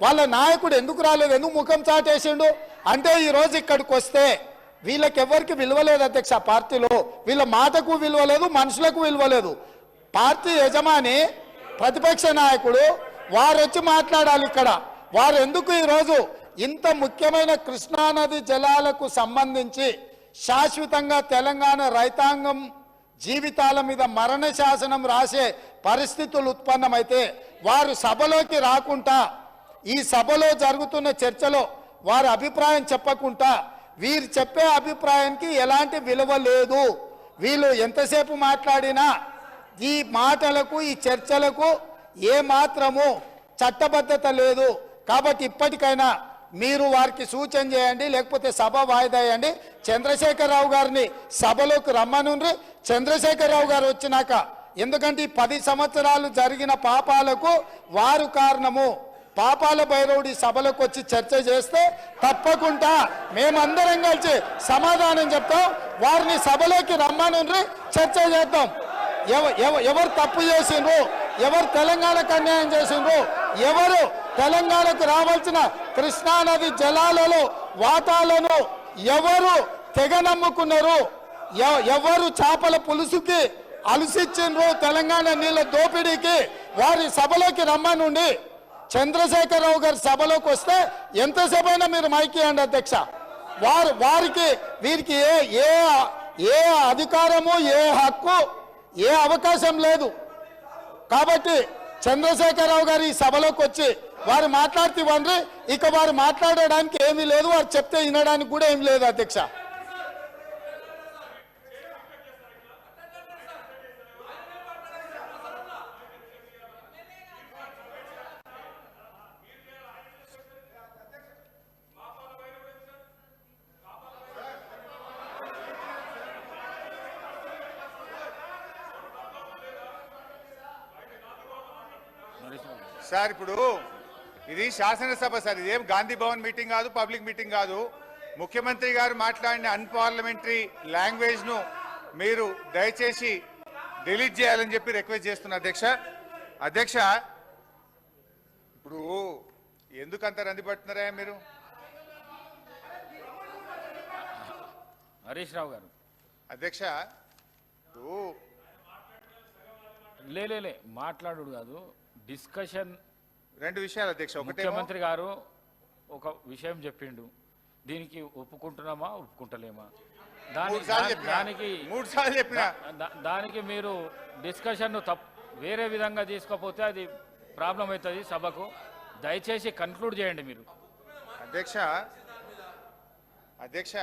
వాళ్ళ నాయకుడు ఎందుకు రాలేదు, ఎందుకు ముఖం చాటేసిండు అంటే ఈరోజు ఇక్కడికి వస్తే వీళ్ళకి ఎవరికి విలువలేదు అధ్యక్ష. పార్టీలో వీళ్ళ మాటకు విలువలేదు, మనుషులకు విలువలేదు. పార్టీ యజమాని ప్రతిపక్ష నాయకుడు వారు వచ్చి మాట్లాడాలి ఇక్కడ. వారు ఎందుకు ఈరోజు ఇంత ముఖ్యమైన కృష్ణానది జలాలకు సంబంధించి శాశ్వతంగా తెలంగాణ రైతాంగం జీవితాల మీద మరణ శాసనం రాసే పరిస్థితులు ఉత్పన్నమైతే వారు సభలోకి రాకుండా, ఈ సభలో జరుగుతున్న చర్చలో వారి అభిప్రాయం చెప్పకుండా, వీరు చెప్పే అభిప్రాయానికి ఎలాంటి విలువ లేదు. వీళ్ళు ఎంతసేపు మాట్లాడినా ఈ మాటలకు ఈ చర్చలకు ఏ మాత్రము చట్టబద్ధత లేదు. కాబట్టి ఇప్పటికైనా మీరు వారికి సూచన చేయండి, లేకపోతే సభ వాయిదా వేయండి. చంద్రశేఖరరావు గారిని సభలోకి రమ్మనుండ్రి. చంద్రశేఖరరావు గారు వచ్చినాక, ఎందుకంటే ఈ 10 సంవత్సరాలు జరిగిన పాపాలకు వారు కారణము. పాపాల భైరవుడి సభలకు వచ్చి చర్చ చేస్తే తప్పకుండా మేమందరం కలిసి సమాధానం చెప్తాం. వారిని సభలోకి రమ్మనుండ్రి, చర్చ చేద్దాం. ఎవరు తప్పు చేసిండ్రు, ఎవరు తెలంగాణకు అన్యాయం చేసిండ్రు, ఎవరు తెలంగాణకు రావాల్సిన కృష్ణానది జలాలలో వాటాలను ఎవరు తెగ నమ్ముకున్నారు, ఎవరు చేపల పులుసుకి అలసిచ్చిండ్రు, తెలంగాణ నీళ్ళ దోపిడీకి వారి సభలోకి రమ్మనుండి. చంద్రశేఖరరావు గారి సభలోకి వస్తే ఎంతసేపు అయినా మీరు మైక్ ఇవ్వండి అధ్యక్ష. వారికి వీరికి ఏ అధికారము, ఏ హక్కు, ఏ అవకాశం లేదు. కాబట్టి చంద్రశేఖరరావు గారు ఈ సభలోకి వచ్చి వారు మాట్లాడితే ఇవ్వండి. ఇక వారు మాట్లాడడానికి ఏమీ లేదు, వారు చెప్తే వినడానికి కూడా ఏమీ లేదు అధ్యక్ష. సార్ ఇప్పుడు ఇది శాసనసభ సార్, ఇదేం గాంధీ భవన్ మీటింగ్ కాదు, పబ్లిక్ మీటింగ్ కాదు. ముఖ్యమంత్రి గారు మాట్లాడిన అన్పార్లమెంటరీ లాంగ్వేజ్ ను మీరు దయచేసి డిలీట్ చేయాలని చెప్పి రిక్వెస్ట్ చేస్తున్నా అధ్యక్ష. ఇప్పుడు ఎందుకంత రంది పడుతున్నారా మీరు? హరీష్ రావు గారు అధ్యక్ష లే మాట్లాడు కాదు, డిస్కషన్. 2 విషయాలు అధ్యక్ష. ముఖ్యమంత్రి గారు ఒక విషయం చెప్పిండు, దీనికి ఒప్పుకుంటున్నామా ఒప్పుకుంటలేమా, దానికి మీరు డిస్కషన్ వేరే విధంగా తీసుకోపోతే అది ప్రాబ్లం అవుతుంది సభకు. దయచేసి కన్క్లూడ్ చేయండి మీరు. అధ్యక్ష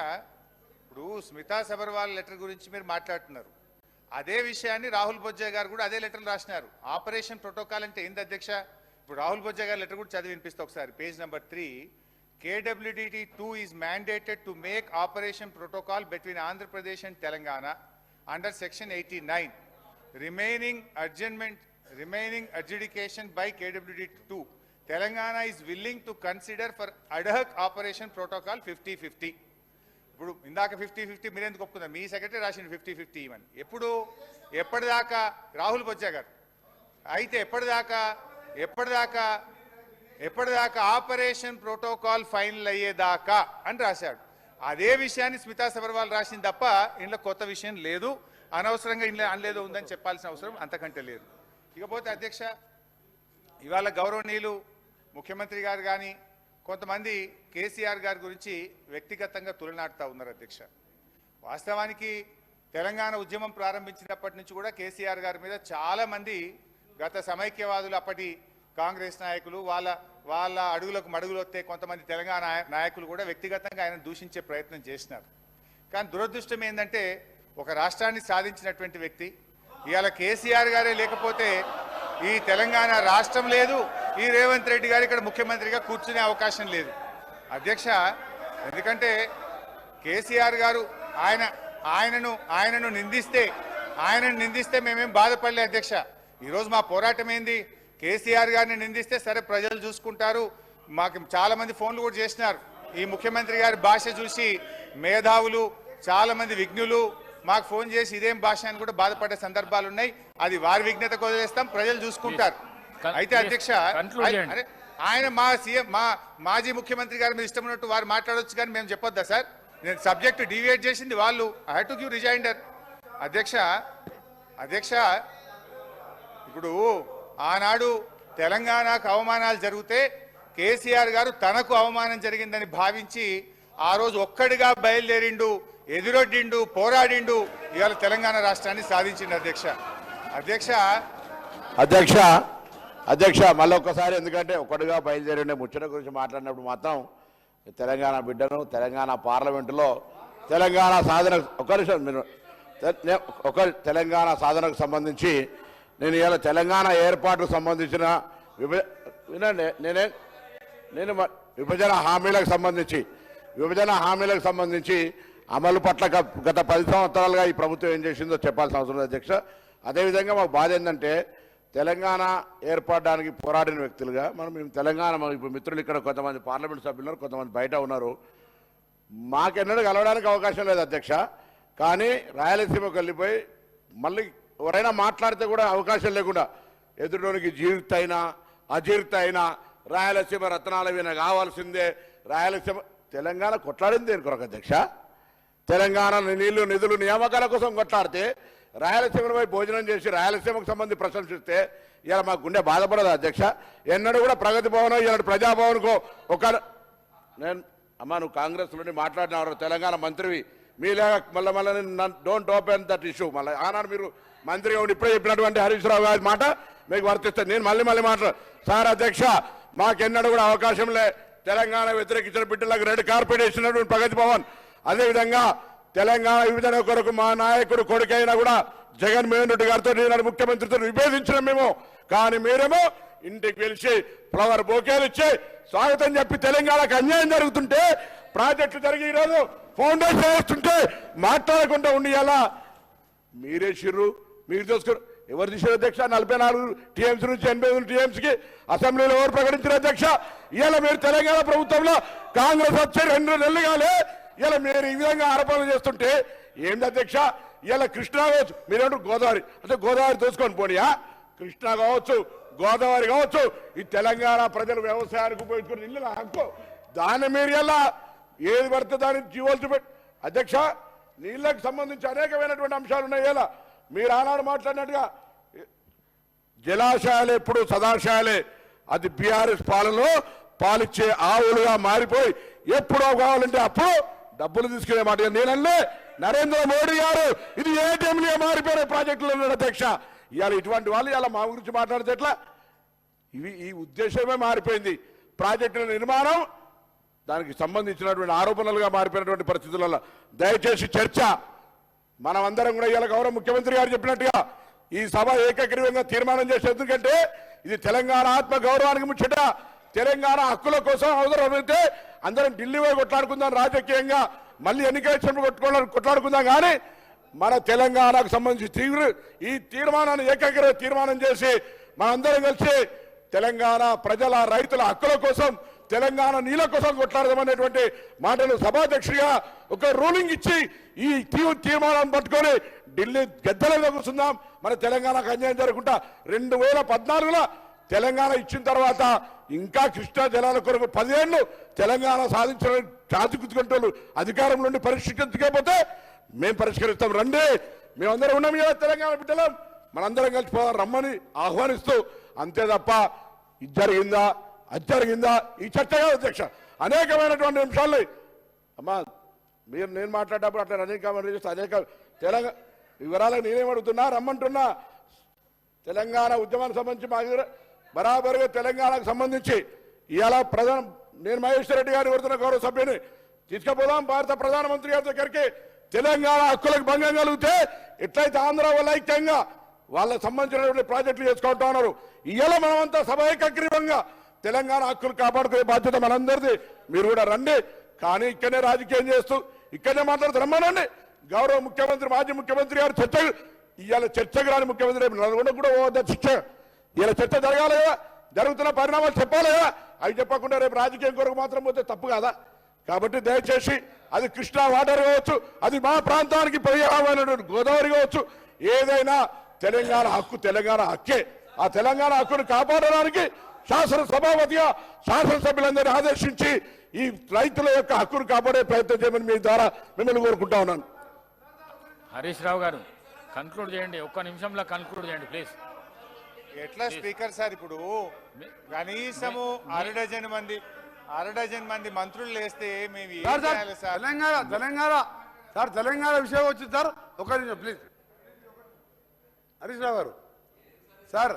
ఇప్పుడు స్మితా సబర్వాల్ లెటర్ గురించి మీరు మాట్లాడుతున్నారు. అదే విషయాన్ని రాహుల్ బొజ్జా గారు కూడా అదే లెటర్ రాసినారు. ఆపరేషన్ ప్రోటోకాల్ అంటే ఏంది అధ్యక్ష? ఇప్పుడు రాహుల్ బొజ్జా గారి లెటర్ కూడా చదివి వినిపిస్తా ఒకసారి. Page number 3, KWDT2 is mandated to make operation protocol between Andhra Pradesh and Telangana under section 89. Remaining adjudication by KWDT2. Telangana is willing to consider for ad hoc operation protocol 50-50. ఇప్పుడు ఇందాక 50-50 మీరు ఎందుకు ఒప్పుకున్నారు? మీ secretary రాసింది 50-50 ఇవన్నీ. ఎప్పటిదాకా రాహుల్ బొజ్జా గారు అయితే ఎప్పటిదాకా ఆపరేషన్ ప్రోటోకాల్ ఫైనల్ అయ్యేదాకా అని రాశాడు. అదే విషయాన్ని స్మితా సబర్వాల్ రాసింది తప్ప ఇంట్లో కొత్త విషయం లేదు. అనవసరంగా ఇంట్లో అనలేదో ఉందని చెప్పాల్సిన అవసరం అంతకంటే లేదు. ఇకపోతే అధ్యక్ష, ఇవాళ గౌరవనీయులు ముఖ్యమంత్రి గారు కానీ కొంతమంది కేసీఆర్ గారి గురించి వ్యక్తిగతంగా తులనాడుతూ ఉన్నారు అధ్యక్ష. వాస్తవానికి తెలంగాణ ఉద్యమం ప్రారంభించినప్పటి నుంచి కూడా కేసీఆర్ గారి మీద చాలామంది గత సమైక్యవాదులు, అప్పటి కాంగ్రెస్ నాయకులు, వాళ్ళ అడుగులకు మడుగులు వస్తే కొంతమంది తెలంగాణ నాయకులు కూడా వ్యక్తిగతంగా ఆయన దూషించే ప్రయత్నం చేసినారు. కానీ దురదృష్టం ఏంటంటే ఒక రాష్ట్రాన్ని సాధించినటువంటి వ్యక్తి ఇవాళ కేసీఆర్ గారే లేకపోతే ఈ తెలంగాణ రాష్ట్రం లేదు, ఈ రేవంత్ రెడ్డి గారు ఇక్కడ ముఖ్యమంత్రిగా కూర్చునే అవకాశం లేదు అధ్యక్ష. ఎందుకంటే కేసీఆర్ గారు ఆయనను నిందిస్తే మేమేం బాధపడలే అధ్యక్ష. ఈరోజు మా పోరాటం ఏంది? కేసీఆర్ గారిని నిందిస్తే సరే ప్రజలు చూసుకుంటారు. మాకు చాలా మంది ఫోన్లు కూడా చేసినారు. ఈ ముఖ్యమంత్రి గారి భాష చూసి మేధావులు, చాలా మంది విజ్ఞులు మాకు ఫోన్ చేసి ఇదేం భాష అని కూడా బాధపడే సందర్భాలు ఉన్నాయి. అది వారి విజ్ఞతకు వదిలేస్తాం, ప్రజలు చూసుకుంటారు. అయితే అధ్యక్ష ఆయన మా సీఎం మాజీ ముఖ్యమంత్రి గారి మీద ఇష్టం ఉన్నట్టు వారు మాట్లాడొచ్చు, కానీ మేము చెప్పొద్దా సార్? నేను సబ్జెక్ట్ డివియేట్ చేసింది వాళ్ళు. I have to give rejoinder. అధ్యక్ష ఇప్పుడు ఆనాడు తెలంగాణకు అవమానాలు జరిగితే కేసీఆర్ గారు తనకు అవమానం జరిగిందని భావించి ఆ రోజు ఒక్కడిగా బయలుదేరిండు, ఎదురొడ్డిండు, పోరాడిండు, ఇవాళ తెలంగాణ రాష్ట్రాన్ని సాధించిండు. అధ్యక్ష మళ్ళీ ఒక్కసారి, ఎందుకంటే ఒక్కడిగా బయలుదేరిండే ముచ్చట గురించి మాట్లాడినప్పుడు మాత్రం తెలంగాణ బిడ్డను తెలంగాణ పార్లమెంటులో తెలంగాణ సాధన తెలంగాణ సాధనకు సంబంధించి నేను ఇవాళ తెలంగాణ ఏర్పాటుకు సంబంధించిన నేను విభజన హామీలకు సంబంధించి అమలు పట్ల గత 10 సంవత్సరాలుగా ఈ ప్రభుత్వం ఏం చేసిందో చెప్పాల్సిన అవసరం ఉంది అధ్యక్ష. అదేవిధంగా మాకు బాధ ఏంటంటే తెలంగాణ ఏర్పడడానికి పోరాడిన వ్యక్తులుగా మేము తెలంగాణ ఇప్పుడు మిత్రులు ఇక్కడ కొంతమంది పార్లమెంట్ సభ్యులు ఉన్నారు, కొంతమంది బయట ఉన్నారు. మాకెన్నడూ కలవడానికి అవకాశం లేదు అధ్యక్ష. కానీ రాయలసీమకు వెళ్ళిపోయి మళ్ళీ ఎవరైనా మాట్లాడితే కూడా అవకాశం లేకుండా ఎదురులోనికి జీవితైనా అజీర్తైనా రాయలసీమ రత్నాల వీణ కావాల్సిందే. రాయలసీమ తెలంగాణ కొట్లాడింది దేని కొరకు అధ్యక్ష? తెలంగాణ నీళ్లు నిధులు నియామకాల కోసం కొట్లాడితే రాయలసీమపై భోజనం చేసి రాయలసీమకు సంబంధించి ప్రశంసిస్తే ఇలా మాకు గుండె బాధపడదు అధ్యక్ష. ఎన్నడూ కూడా ప్రగతి భవన్ ఇలాంటి ప్రజాభవన్కో నువ్వు కాంగ్రెస్లోని మాట్లాడిన తెలంగాణ మంత్రివి, మీలాగా మళ్ళీ డోంట్ ఓపెన్ దట్ ఇష్యూ. మళ్ళీ ఆనాడు మీరు మంత్రిగా ఉండి ఇప్పుడే చెప్పినటువంటి హరీష్ రావు గారి మాట మీకు వర్తిస్తుంది. నేను మళ్ళీ మాట్లాడు సార్ అధ్యక్ష, మాకెన్నడూ కూడా అవకాశం లే తెలంగాణ వ్యతిరేకించిన బిడ్డలకు రెడ్ కార్పెట్ ఇచ్చినటువంటి ప్రగతి భవన్. అదేవిధంగా తెలంగాణ విభజన కొరకు మా నాయకుడు కొడుకైనా కూడా జగన్మోహన్ రెడ్డి గారితో నేను ముఖ్యమంత్రితో విభేదించిన మేము, కానీ మీరేమో ఇంటికి పిలిచి ఫ్లవర్ బొకేలు ఇచ్చి స్వాగతం చెప్పి తెలంగాణకు అన్యాయం జరుగుతుంటే ప్రాజెక్టులు జరిగి ఈరోజు ఫౌండేషన్ వేస్తుంటే మాట్లాడకుండా ఉండియాలా మీరే చిర్రు మీరు చూసుకున్నారు. ఎవరు తీసారు అధ్యక్ష? 44 టీఎంసీ నుంచి 88 టీఎంసీకి అసెంబ్లీలో ఎవరు ప్రకటించారు అధ్యక్ష? ఇవాళ మీరు తెలంగాణ ప్రభుత్వంలో కాంగ్రెస్ వచ్చే 2 నెలలు కాలే ఇలా మీరు ఈ విధంగా ఆరోపణలు చేస్తుంటే ఏంటి అధ్యక్ష? ఇలా కృష్ణా కావచ్చు, మీరేంటో గోదావరి అంటే గోదావరి దోసుకొని పోనీయా? కృష్ణా కావచ్చు, గోదావరి కావచ్చు, ఈ తెలంగాణ ప్రజలు వ్యవసాయానికి ఉపయోగించుకుని ఇల్లు హక్కు, దాన్ని మీరు ఎలా ఏది పడితే దాన్ని జీవోలు చూపెట్టి అధ్యక్ష నీళ్ళకు సంబంధించి అనేకమైనటువంటి అంశాలు ఉన్నాయి. ఇలా మీరు ఆనాడు మాట్లాడినట్టుగా జలాశయాలు ఎప్పుడు సదాశయాలే, అది బీఆర్ఎస్ పాలలో పాలిచ్చే ఆవులుగా మారిపోయి ఎప్పుడో కావాలంటే అప్పుడు డబ్బులు తీసుకునే మాట. నేనల్లే నరేంద్ర మోడీ గారు ఇది ఏటీఎంలుగా మారిపోయిన ప్రాజెక్టులు ఉన్నాడు అధ్యక్ష. ఇవాళ ఇటువంటి వాళ్ళు ఇలా మా గురించి మాట్లాడితే ఎట్లా? ఈ ఉద్దేశమే మారిపోయింది. ప్రాజెక్టుల నిర్మాణం దానికి సంబంధించినటువంటి ఆరోపణలుగా మారిపోయినటువంటి పరిస్థితులలో దయచేసి చర్చ మనమందరం కూడా ఇవాళ గౌరవ ముఖ్యమంత్రి గారు చెప్పినట్టుగా ఈ సభ ఏకగ్రీవంగా తీర్మానం చేసే, ఎందుకంటే ఇది తెలంగాణ ఆత్మ గౌరవానికి ముచ్చట. తెలంగాణ హక్కుల కోసం అవసరం అయితే అందరం ఢిల్లీ పోయి కొట్లాడుకుందాం, రాజకీయంగా మళ్ళీ ఎన్నికలు కొట్లాడుకుందాం. కానీ మన తెలంగాణకు సంబంధించి ఈ తీర్మానాన్ని ఏకగ్రీవ తీర్మానం చేసి మనందరం కలిసి తెలంగాణ ప్రజల రైతుల హక్కుల కోసం తెలంగాణ నీళ్ళ కోసం కొట్లాడదామనేటువంటి మాటలు సభాధ్యక్షుడిగా ఒక రూలింగ్ ఇచ్చి ఈ తీర్మానాన్ని పట్టుకొని ఢిల్లీ గద్దెల కూర్చుందాం. మన తెలంగాణకు అన్యాయం జరగకుండా 2014లో తెలంగాణ ఇచ్చిన తర్వాత ఇంకా కృష్ణా జలాల కొరకు 10 ఏళ్ళు తెలంగాణ సాధించిన చాచుకుంటూ అధికారం నుండి పరిష్కరించకపోతే మేము పరిష్కరిస్తాం. రండి, మేమందరం ఉన్నాం కదా తెలంగాణ బిడ్డలం, మనందరం కలిసిపోదాం రమ్మని ఆహ్వానిస్తూ, అంతే తప్ప ఇది జరిగిందా అది జరిగిందా ఈ చర్చ కాదు అధ్యక్ష. అనేకమైనటువంటి అంశాలు అమ్మా నేను మాట్లాడేటప్పుడు అట్లా అనేక తెలంగాణ వివరాలకు నేనేమడుగుతున్నా రమ్మంటున్నా. తెలంగాణ ఉద్యమానికి సంబంధించి మా బరాబరుగా తెలంగాణకు సంబంధించి ఇవాళ నేను మహేశ్వర్ రెడ్డి గారిని కోరుతున్న గౌరవ సభ్యుని తీసుకుపోదాం భారత ప్రధానమంత్రి గారి దగ్గరికి. తెలంగాణ హక్కులకు భంగం కలిగితే ఎట్లయితే ఆంధ్ర వల్ల ఐక్యంగా వాళ్ళకు సంబంధించినటువంటి ప్రాజెక్టులు చేసుకుంటా ఉన్నారు, ఇవాళ మనమంతా సభ ఏకగ్రీవంగా తెలంగాణ హక్కులు కాపాడుకునే బాధ్యత మనందరిది. మీరు కూడా రండి, కానీ ఇక్కడనే రాజకీయం చేస్తూ ఇక్కడనే మాట్లాడుతూ రమ్మనండి. గౌరవ ముఖ్యమంత్రి మాజీ ముఖ్యమంత్రి గారు చర్చ ఇవాళ చర్చకు రాని ముఖ్యమంత్రి నల్గొండ కూడా పోవద్దా చర్చ? ఇలా చర్చ జరగాలి కదా, జరుగుతున్న పరిణామాలు చెప్పాలి కదా. అవి చెప్పకుండా రేపు రాజకీయం కొరకు మాత్రం పోతే తప్పు కాదా? కాబట్టి దయచేసి అది కృష్ణా వాటర్ కావచ్చు, అది మా ప్రాంతానికి పర్యావరణమైనటువంటి గోదావరి కావచ్చు, ఏదైనా తెలంగాణ హక్కు తెలంగాణ హక్కే. ఆ తెలంగాణ హక్కును కాపాడడానికి శాసనసభాపతిగా శాసనసభ్యులందరినీ ఆదేశించి ఈ రైతుల యొక్క హక్కును కాపాడే ప్రయత్నం చేయమని మీ ద్వారా మిమ్మల్ని కోరుకుంటా ఉన్నాను. హరీష్ రావు గారు కన్క్లూడ్ చేయండి, ఒక్క నిమిషంలో కన్క్లూడ్ చేయండి ప్లీజ్. ఎట్లా స్పీకర్ సార్ ఇప్పుడు కనీసము అర డజన్ మంది మంత్రులు లేస్తే మేము ఏం చేయాలి సార్? తెలంగాణ విషయం వచ్చింది సార్, ఒక నిమిషం ప్లీజ్. హరీష్ రావు గారు సార్,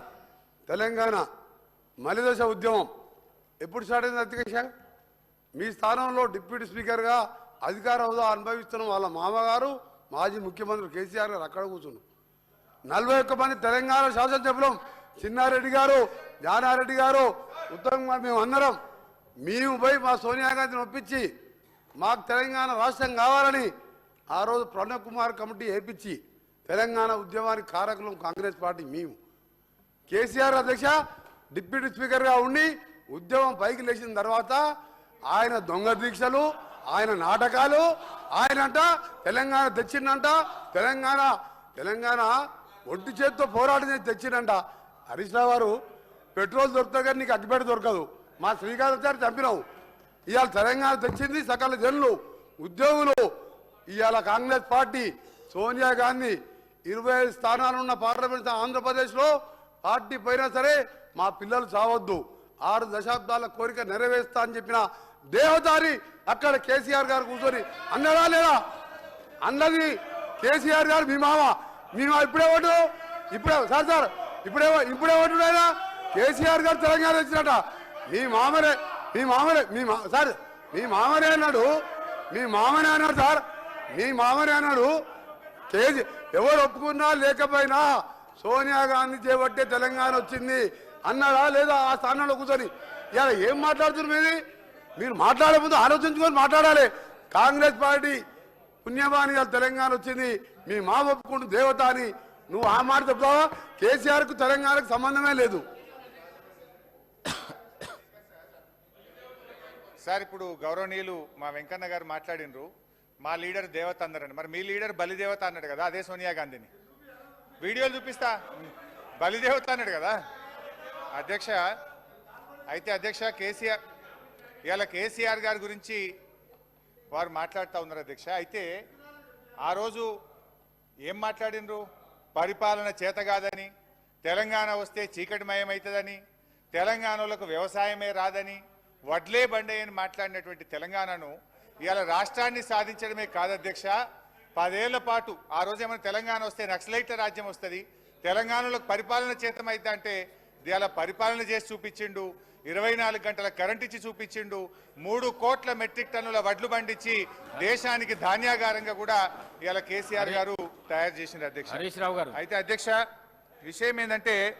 తెలంగాణ మలిదశ ఉద్యమం ఎప్పుడు స్టార్ట్ అయింది అధ్యక్ష? మీ స్థానంలో డిప్యూటీ స్పీకర్గా అధికార హోదా అనుభవిస్తున్న వాళ్ళ మామగారు మాజీ ముఖ్యమంత్రి కేసీఆర్ గారు అక్కడ కూర్చున్నారు. 41 మంది తెలంగాణ శాసనసభ్యులం, చిన్నారెడ్డి గారు, జానారెడ్డి గారు, ఉత్తమ్ కుమార్, మేము పోయి మా సోనియా గాంధీని ఒప్పించి మాకు తెలంగాణ రాష్ట్రం కావాలని ఆ రోజు ప్రణబ్ కుమార్ కమిటీ వేయించి తెలంగాణ ఉద్యమానికి కారకులం కాంగ్రెస్ పార్టీ మేము. కేసీఆర్ అధ్యక్ష డిప్యూటీ స్పీకర్గా ఉండి ఉద్యమం పైకి లేచిన తర్వాత ఆయన దొంగ దీక్షలు, ఆయన నాటకాలు, ఆయనంట తెలంగాణ తెచ్చిందంట, తెలంగాణ ఒంటి చేతితో పోరాటం చేసి తెచ్చిందంట. హరీష్ రావు గారు పెట్రోల్ దొరుకుతుంది కానీ నీకు అగ్గిపెట్ట దొరకదు. మా శ్రీకాంతాచారి చంపినావు. ఇవాళ తెలంగాణ తెచ్చింది సకల జనులు, ఉద్యోగులు. ఇవాళ కాంగ్రెస్ పార్టీ సోనియా గాంధీ 25 స్థానాలున్న పార్లమెంట్ ఆంధ్రప్రదేశ్లో పార్టీ పోయినా సరే మా పిల్లలు చావద్దు, 6 దశాబ్దాల కోరిక నెరవేరుస్తా అని చెప్పిన దేవదారి అక్కడ కేసీఆర్ గారు కూర్చొని అన్నడా లేదా? అన్నది కేసీఆర్ గారు. మీ మామ ఇప్పుడే ఓటు, ఇప్పుడే ఓటుడైనా కేసీఆర్ గారు తెలంగాణ వచ్చినట. మీ మామనే సార్, మీ మామనే అన్నాడు సార్, మీ మామనే అన్నాడు. ఎవరు ఒప్పుకున్నా లేకపోయినా సోనియా గాంధీ చేపట్టే తెలంగాణ వచ్చింది అన్నాడా లేదా? ఆ స్థానంలో కూర్చొని ఇలా ఏం మాట్లాడుతున్నారు? మీరు మాట్లాడే ముందు ఆలోచించుకొని మాట్లాడాలి. కాంగ్రెస్ పార్టీ పుణ్యమాని తెలంగాణ వచ్చింది, మీ మా ఒప్పుకుంటూ దేవత అని నువ్వు ఆ మాట చెప్తావా? కేసీఆర్కు తెలంగాణకు సంబంధమే లేదు సార్. ఇప్పుడు గౌరవనీయులు మా వెంకన్న గారు మాట్లాడినరు, మా లీడర్ దేవత అన్నారండి. మరి మీ లీడర్ బలిదేవత అన్నాడు కదా, అదే సోనియా గాంధీని. వీడియోలు చూపిస్తా, బలిదేవత అన్నాడు కదా అధ్యక్ష. అయితే అధ్యక్ష కేసీఆర్ గారి గురించి వారు మాట్లాడుతూ ఉన్నారు అధ్యక్ష. అయితే ఆ రోజు ఏం మాట్లాడినరు? పరిపాలన చేత కాదని, తెలంగాణ వస్తే చీకటిమయం అవుతుందని, తెలంగాణలకు వ్యవసాయమే రాదని, వడ్లే బండే అని మాట్లాడినటువంటి తెలంగాణను ఇవాళ రాష్ట్రాన్ని సాధించడమే కాదు అధ్యక్ష, 10 ఏళ్ల పాటు ఆ రోజు ఏమైనా తెలంగాణ వస్తే నక్సలైట్ల రాజ్యం వస్తుంది, తెలంగాణలో పరిపాలన చేతమైతే అంటే ఇవాళ పరిపాలన చేసి చూపించిండు. 24 గంటల కరెంట్ ఇచ్చి చూపించిండు. 3 కోట్ల మెట్రిక్ టన్నుల వడ్లు పండించి దేశానికి ధాన్యాగారంగా కూడా ఇవాళ కేసీఆర్ గారు తయారు చేసిండు అధ్యక్ష. హరీష్ రావు గారు అయితే అధ్యక్ష విషయం ఏంటంటే